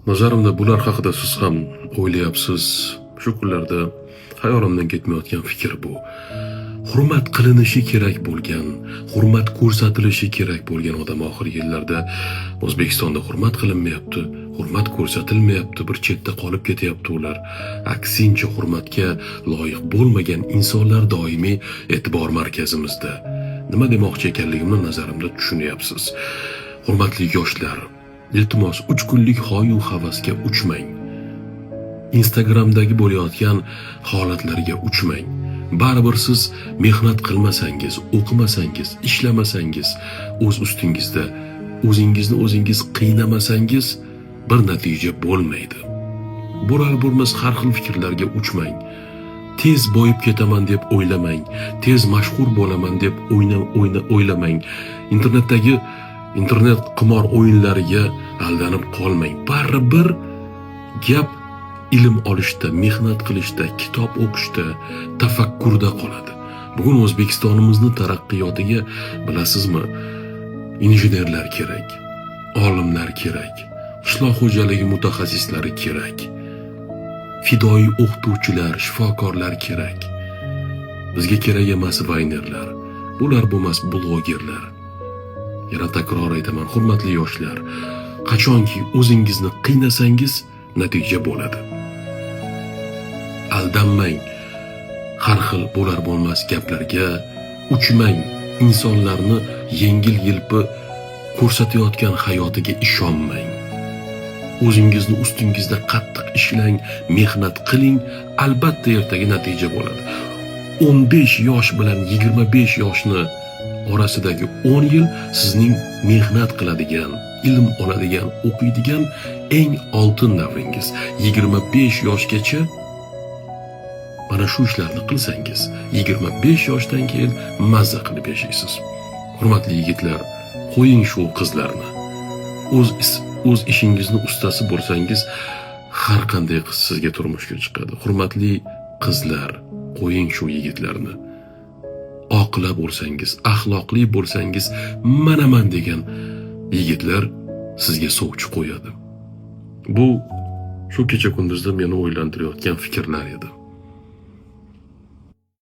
Nazarimda bular haqida siz ham o'ylayapsiz. Shu kunlarda hayolimdan ketmayotgan fikr bu. Hurmat qilinishi kerak bo'lgan, hurmat ko'rsatilishi kerak bo'lgan odam oxirgi yillarda O'zbekistonda hurmat qilinmayapti, hurmat ko'rsatilmayapti, bir chetda qolib ketyapti ular. Aksincha hurmatga loyiq bo'lmagan insonlar doimiy e'tibor markazimizda. Nima demoqchi ekanligimni nazarimda tushunyapsiz. Hurmatli yoshlar, iltimos 3 kunlik hoyu havasga uchmang. Instagramdagi bo'layotgan holatlarga uchmang. Baribir siz mehnat qilmasangiz, o'qimasangiz, ishlamasangiz, o'z ustingizda o'zingizni o'zingiz qiynamasangiz bir natija bo'lmaydi. Bo'lar-bo'lmas har xil fikrlarga uchmang. Tez boyib ketaman deb o'ylamang, tez mashhur bo'laman deb o'ylamang. Internet qimor o'yinlariga aldanib qolmang. Baribir gap ilm olishda, mehnat qilishda, kitob o'qishda, tafakkurda qoladi. Bugun O'zbekistonimizni taraqqiyotiga bilasizmi, injenerlar kerak, olimlar kerak, qishloq xo'jaligi mutaxassislari kerak, fidoyi o'qituvchilar, shifokorlar kerak. Bizga kerak emas vaynerlar, bular bo'lmas blogerlar. Yana takror aytaman, hurmatli yoshlar, qachonki o'zingizni qiynasangiz, natija bo'ladi. Aldanmang. Har xil bo'lar bo'lmas gaplarga uchmang. Insonlarni yengil-yelpi ko'rsatayotgan hayotiga ishonmang. O'zingizni ustingizda qattiq ishlang, mehnat qiling, albatta ertaga natija bo'ladi. 15 yosh bilan 25 yoshni orasidagi 10 yil sizning mehnat qiladigan, ilm oladigan, o'qiydigan eng oltin davringiz. 25 yoshgacha mana shu ishlarni qilsangiz, 25 yoshdan keyin mazza qilib yashaysiz. Hurmatli yigitlar, qo'ying shu qizlarni. O'z ishingizni ustasi bo'lsangiz, har qanday qiz sizga turmushga chiqadi. Hurmatli qizlar, qo'ying shu yigitlarni. Oqila bo'lsangiz, axloqli bo'lsangiz, manaman degan yigitlar sizga sovchi qo'yadi. Bu shu kecha kunduzda meni o'ylantirayotgan fikrlar edi.